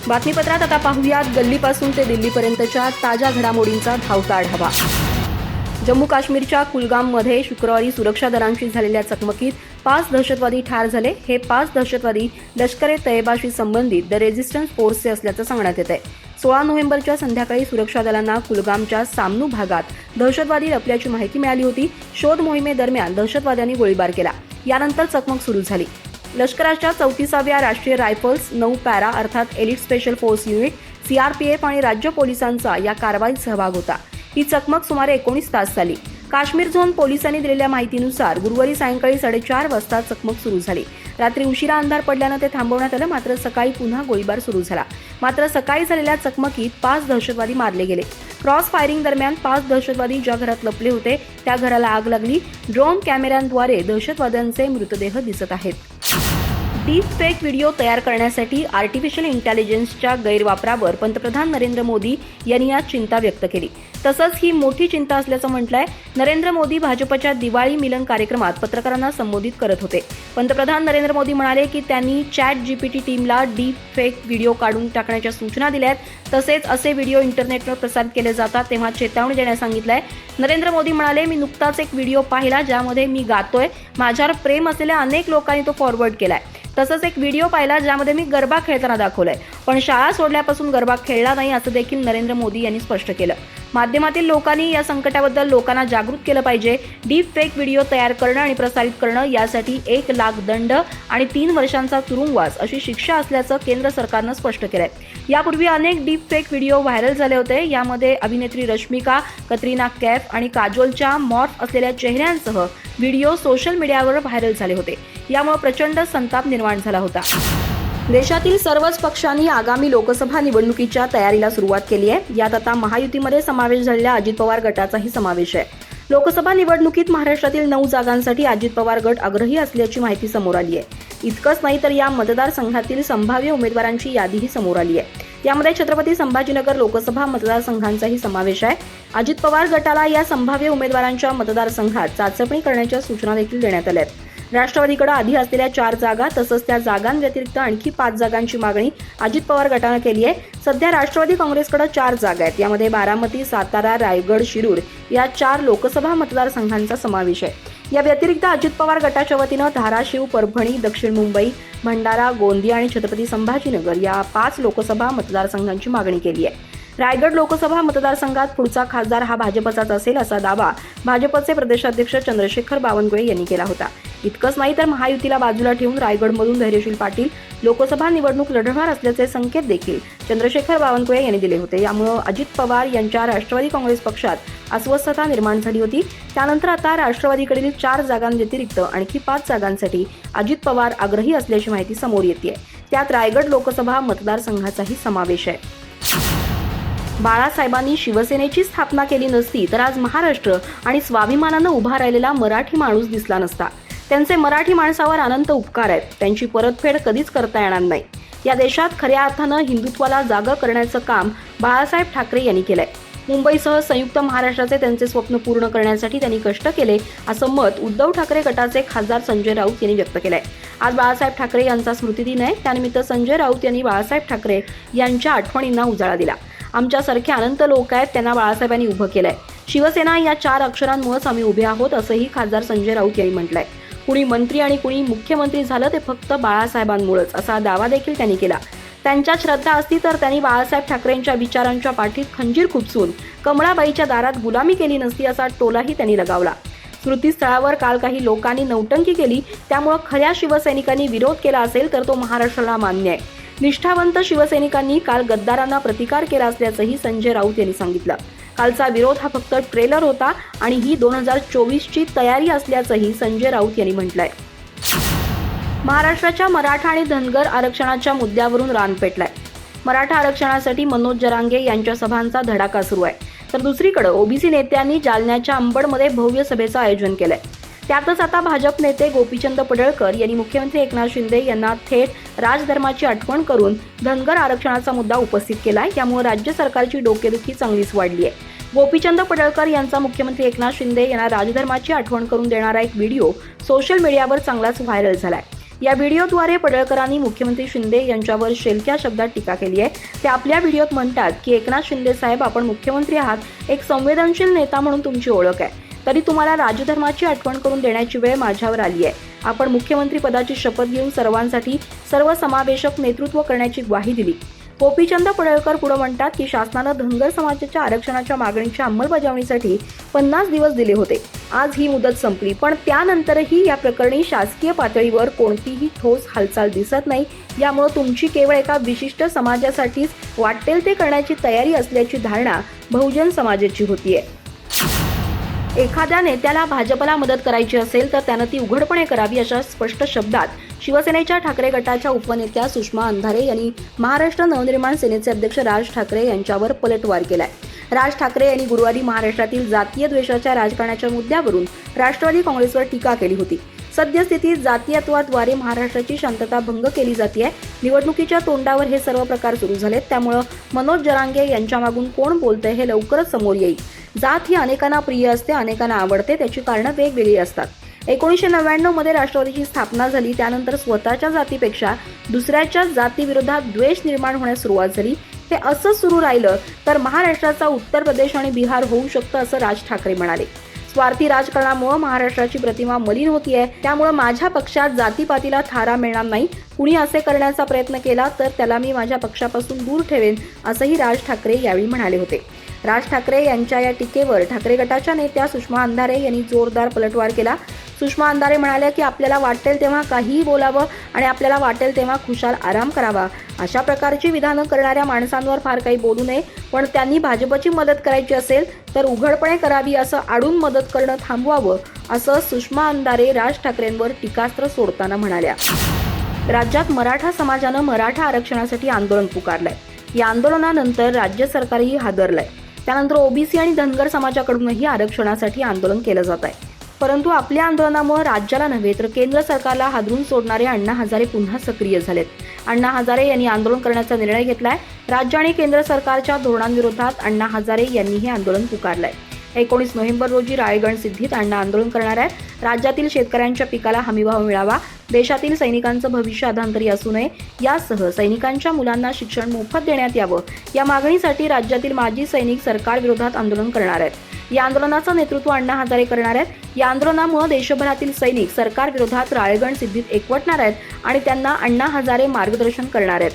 बातमीपत्रात आता पाहूयात गल्लीपासून ते दिल्लीपर्यंतच्या ताज्या घडामोडींचा धावता आढावा। जम्मू काश्मीरच्या कुलगाममध्ये शुक्रवारी सुरक्षा दलांशी झालेल्या चकमकीत 5 दहशतवादी ठार झाले। हे 5 दहशतवादी लष्कर-ए-तैयबाशी संबंधित द रेझिस्टन्स फोर्सचे असल्याचं सांगण्यात येत आहे। 16 नोव्हेंबरच्या संध्याकाळी सुरक्षा दलांना कुलगामच्या सामनू भागात दहशतवादी लपल्याची माहिती मिळाली होती। शोध मोहिमेदरम्यान दहशतवाद्यांनी गोळीबार केला। यानंतर चकमक सुरू झाली। लष्कराच्या 34व्या राष्ट्रीय रायफल्स 9 पॅरा अर्थात elite special force unit, CRPF आणि राज्य पोलिसांचा या कारवाईत सहभाग होता। ही चकमक सुमारे 19 तास चालली। काश्मीर झोन पोलिसांनी दिलेल्या माहितीनुसार गुरुवारी सायंकाळी 4:30 वाजता चकमक सुरू झाली। रात्री उशिरा अंधार पडल्यानं ते थांबवण्यात आलं, मात्र सकाळी पुन्हा गोळीबार सुरू झाला। मात्र सकाळी झालेल्या चकमकीत 5 दहशतवादी मारले गेले। क्रॉस फायरिंग दरम्यान 5 दहशतवादी ज्या घरात लपले होते त्या घराला आग लागली। ड्रोन कॅमेऱ्यांद्वारे दहशतवाद्यांचे मृतदेह दिसत आहेत। डीप फेक व्हिडिओ तयार करण्यासाठी आर्टिफिशियल इंटेलिजन्सच्या गैरवापरावर पंतप्रधान नरेंद्र मोदी यांनी आज चिंता व्यक्त केली। तसंच ही मोठी चिंता असल्याचं म्हटलंय। नरेंद्र मोदी भाजपच्या दिवाळी मिलन कार्यक्रमात पत्रकारांना संबोधित करत होते। पंतप्रधान नरेंद्र मोदी म्हणाले की त्यांनी ChatGPT टीमला डीप फेक व्हिडिओ काढून टाकण्याच्या सूचना दिल्या आहेत। तसेच असे व्हिडिओ इंटरनेटवर प्रसारित केले जातात तेव्हा चेतावणी देण्यास सांगितलंय। नरेंद्र मोदी म्हणाले, मी नुकताच एक व्हिडिओ पाहिला ज्यामध्ये मी गातोय। माझ्यावर प्रेम असलेल्या अनेक लोकांनी तो फॉरवर्ड केलाय। तसंच एक व्हिडिओ पाहिला ज्यामध्ये मी गरबा खेळताना दाखवलंय, पण शाळा सोडल्यापासून गरबा खेळला नाही असं देखील नरेंद्र मोदी यांनी स्पष्ट केलं। माध्यमातील लोकांनी या संकटाबद्दल लोकांना जागृत केलं पाहिजे। डीप फेक व्हिडिओ तयार करणं आणि प्रसारित करणं यासाठी 1 लाख दंड आणि 3 वर्षांचा तुरुंगवास अशी शिक्षा असल्याचं केंद्र सरकारनं स्पष्ट केलंय। यापूर्वी अनेक डीप फेक व्हिडिओ व्हायरल झाले होते। यामध्ये अभिनेत्री रश्मिका, कतरिना कैफ आणि काजोलच्या मॉर्फ असलेल्या चेहऱ्यांसह व्हिडिओ सोशल मीडियावर व्हायरल झाले होते। यामुळे प्रचंड संताप निर्माण झाला होता। देशातील सर्वच पक्षांनी आगामी लोकसभा निवडणुकीच्या तयारीला सुरुवात केली आहे। यात आता महायुतीमध्ये समावेश झालेल्या अजित पवार गटाचाही समावेश आहे। लोकसभा निवडणुकीत महाराष्ट्रातील 9 जागांसाठी अजित पवार गट आग्रही असल्याची माहिती समोर आली आहे। इतकंच नाही तर या मतदारसंघातील संभाव्य उमेदवारांची यादीही समोर आली आहे। यामध्ये छत्रपती संभाजीनगर लोकसभा मतदारसंघांचाही समावेश आहे। अजित पवार गटाला या संभाव्य उमेदवारांच्या मतदारसंघात चाचपणी करण्याच्या सूचना देखील देण्यात आल्या आहेत। राष्ट्रवादीकडे आधी असलेल्या 4 जागा तसंच त्या जागांव्यतिरिक्त आणखी 5 जागांची मागणी अजित पवार गटानं केली आहे। सध्या राष्ट्रवादी काँग्रेसकडे 4 जागा आहेत। यामध्ये बारामती, सातारा, रायगड, शिरूर या 4 लोकसभा मतदारसंघांचा समावेश आहे। या व्यतिरिक्त अजित पवार गटाच्या वतीनं धाराशिव, परभणी, दक्षिण मुंबई, भंडारा, गोंदिया आणि छत्रपती संभाजीनगर या 5 लोकसभा मतदारसंघांची मागणी केली आहे। रायगड लोकसभा मतदारसंघात पुढचा खासदार हा भाजपचाच असेल असा दावा भाजपचे प्रदेशाध्यक्ष चंद्रशेखर बावनकुळे यांनी केला होता। इतकंच नाही तर महायुतीला बाजूला ठेवून रायगडमधून धैर्यशील पाटील लोकसभा निवडणूक लढवणार असल्याचे संकेत देखील चंद्रशेखर बावनकुळे यांनी दिले होते। यामुळे अजित पवार यांच्या राष्ट्रवादी काँग्रेस पक्षात अस्वस्थता निर्माण झाली होती। त्यानंतर आता राष्ट्रवादीकडील 4 जागांव्यतिरिक्त आणखी 5 जागांसाठी अजित पवार आग्रही असल्याची माहिती समोर येते। त्यात रायगड लोकसभा मतदारसंघाचाही समावेश आहे। बाळासाहेबांनी शिवसेनेची स्थापना केली नसती तर आज महाराष्ट्र आणि स्वाभिमानानं उभा राहिलेला मराठी माणूस दिसला नसता। त्यांचे मराठी माणसावर अनंत उपकार आहेत। त्यांची परतफेड कधीच करता येणार नाही। या देशात खऱ्या अर्थानं हिंदुत्वाला जागं करण्याचं काम बाळासाहेब ठाकरे यांनी केलंय। मुंबईसह संयुक्त महाराष्ट्राचे त्यांचे स्वप्न पूर्ण करण्यासाठी त्यांनी कष्ट केले असं मत उद्धव ठाकरे गटाचे खासदार संजय राऊत यांनी व्यक्त केलंय। आज बाळासाहेब ठाकरे यांचा स्मृतिदिन आहे। त्यानिमित्त संजय राऊत यांनी बाळासाहेब ठाकरे यांच्या आठवणींना उजाळा दिला। आमच्यासारखे अनंत लोक आहेत त्यांना बाळासाहेबांनी उभं केलंय। शिवसेना या 4 अक्षरांमुळेच आम्ही उभे आहोत असंही खासदार संजय राऊत यांनी म्हटलंय। कुणी मंत्री आणि कुणी मुख्यमंत्री झालं ते फक्त बाळासाहेबांमुळेच असा दावा देखील त्यांनी केला। त्यांच्या श्रद्धा असती तर त्यांनी बाळासाहेब ठाकरेंच्या विचारांच्या पाठीत खंजीर खुपसून कमळाबाईच्या दारात गुलामी केली नसती असा टोलाही त्यांनी लगावला। स्मृतीस्थळावर काल काही लोकांनी नौटंकी केली, त्यामुळे खऱ्या शिवसैनिकांनी विरोध केला असेल तर तो महाराष्ट्राला मान्य आहे। निष्ठावंत शिवसैनिकांनी काल गद्दारांना प्रतिकार केला असल्याचंही संजय राऊत यांनी सांगितलं। कालचा विरोध हा फक्त ट्रेलर होता आणि ही 2024ची तयारी असल्याचंही संजय राऊत यांनी म्हटलंय। महाराष्ट्राच्या मराठा आणि धनगर आरक्षणाच्या मुद्द्यावरून रान पेटलाय। मराठा आरक्षणासाठी मनोज जरांगे यांच्या सभांचा धडाका सुरू आहे, तर दुसरीकडे ओबीसी नेत्यांनी जालन्याच्या अंबडमध्ये भव्य सभेचं आयोजन केलंय। त्यातच आता भाजप नेते गोपीचंद पडळकर यांनी मुख्यमंत्री एकनाथ शिंदे यांना थेट राजधर्माची आठवण करून धनगर आरक्षणाचा मुद्दा उपस्थित केलाय। त्यामुळे राज्य सरकारची डोकेदुखी चांगलीच वाढली आहे। गोपीचंद पडळकर यांचा मुख्यमंत्री एकनाथ शिंदे यांना राजधर्माची आठवण करून देणारा एक व्हिडिओ सोशल मीडियावर चांगलाच व्हायरल झालाय। या व्हिडिओद्वारे पडळकरांनी मुख्यमंत्री शिंदे यांच्यावर शेलक्या शब्दात टीका केली आहे. ते आपल्या व्हिडिओत म्हणतात की एकनाथ शिंदे साहेब, आपण मुख्यमंत्री आहात, एक संवेदनशील नेता म्हणून तुमची ओळख आहे, तरी तुम्हाला राजधर्माची आठवण करून देण्याची वेळ माझ्यावर आली आहे. आपण मुख्यमंत्री पदाची शपथ घेऊन सर्वांसाठी सर्वसमावेशक नेतृत्व करण्याची ग्वाही दिली. गोपीचंद पडळकर पुढे म्हणतात की शासनानं धनगर समाजाच्या आरक्षणाच्या मागणीच्या अंमलबजावणीसाठी 50 दिवस दिले होते. आज ही मुदत संपली, पण त्यानंतरही या प्रकरणी शासकीय पातळीवर कोणतीही ठोस हालचाल दिसत नाही. यामुळे तुमची केवळ एका विशिष्ट समाजासाठीच वाटेल ते करण्याची तयारी असल्याची धारणा बहुजन समाजाची होतीये. एखाद्या नेत्याला भाजपला मदत करायची असेल तर त्यानं ती उघडपणे करावी, अशा स्पष्ट शब्दात शिवसेनेच्या ठाकरे गटाच्या उपनेत्या सुषमा अंधारे यांनी महाराष्ट्र नवनिर्माण सेनेचे अध्यक्ष राज ठाकरे यांच्यावर पलटवार केलाय. राज ठाकरे यांनी गुरुवारी महाराष्ट्रातील जातीय द्वेषाच्या राजकारणाच्या मुद्द्यावरून राष्ट्रवादी काँग्रेसवर टीका केली होती. सद्यस्थितीत जातीयत्वाद्वारे महाराष्ट्राची शांतता भंग केली जाते. निवडणुकीच्या तोंडावर हे सर्व प्रकार सुरू झालेत, त्यामुळे मनोज जरांगे यांच्या मागून कोण बोलतंय हे लवकरच समोर येईल. जात ही अनेकांना प्रिय असते, अनेकांना आवडते, त्याची कारणं वेगवेगळी असतात. 1999 मध्ये राष्ट्रवादीची स्थापना झाली. त्यानंतर स्वतःच्या जातीपेक्षा दुसऱ्याच्या जातीविरोधात द्वेष निर्माण होण्यास सुरुवात झाली. हे असं सुरू राहिलं तर महाराष्ट्राचा उत्तर प्रदेश आणि बिहार होऊ शकतं, असं राज ठाकरे म्हणाले. स्वार्थी राजकारणामुळे महाराष्ट्राची प्रतिमा मलिन होतीये, त्यामुळे माझ्या पक्षात जातीपातीला थारा मिळणार नाही. कुणी असे करण्याचा प्रयत्न केला तर त्याला मी माझ्या पक्षापासून दूर ठेवेन, असंही राज ठाकरे यावेळी म्हणाले होते. राज ठाकरे यांच्या या टीकेवर ठाकरे गटाच्या नेत्या सुषमा अंधारे यांनी जोरदार पलटवार केला. सुषमा अंधारे म्हणाल्या की आपल्याला वाटेल तेव्हा काहीही बोलावं आणि आपल्याला वाटेल तेव्हा खुशाल आराम करावा. अशा प्रकारची विधानं करणाऱ्या माणसांवर फार काही बोलू नये, पण त्यांनी भाजपची मदत करायची असेल तर उघडपणे करावी, असं आडून मदत करणं थांबवावं, असं सुषमा अंधारे राज ठाकरेंवर टीकास्त्र सोडताना म्हणाल्या. राज्यात मराठा समाजानं मराठा आरक्षणासाठी आंदोलन पुकारलंय. या आंदोलनानंतर राज्य सरकारही हादरलंय. त्यानंतर ओबीसी आणि धनगर समाजाकडूनही आरक्षणासाठी आंदोलन केलं जात आहे. परंतु आपल्या आंदोलनामुळे राज्याला नव्हे तर केंद्र सरकारला हादरून सोडणारे अण्णा हजारे पुन्हा सक्रिय झालेत. अण्णा हजारे यांनी आंदोलन करण्याचा निर्णय घेतलाय. राज्य आणि केंद्र सरकारच्या धोरणांविरोधात अण्णा हजारे यांनी हे आंदोलन पुकारलंय. 19 नोव्हेंबर रोजी राळेगण सिद्धीत अण्णा आंदोलन करणार आहेत. राज्यातील शेतकऱ्यांच्या पिकाला हमीभाव मिळावा, देशातील सैनिकांचं भविष्य अधांतरी असू नये, यासह सैनिकांच्या मुलांना शिक्षण मोफत देण्यात यावं, या मागणीसाठी राज्यातील माजी सैनिक सरकारविरोधात आंदोलन करणार आहेत. या आंदोलनाचं नेतृत्व अण्णा हजारे करणार आहेत. या आंदोलनामुळे देशभरातील सैनिक सरकारविरोधात राळेगण सिद्धीत एकवटणार आहेत आणि त्यांना अण्णा हजारे मार्गदर्शन करणार आहेत.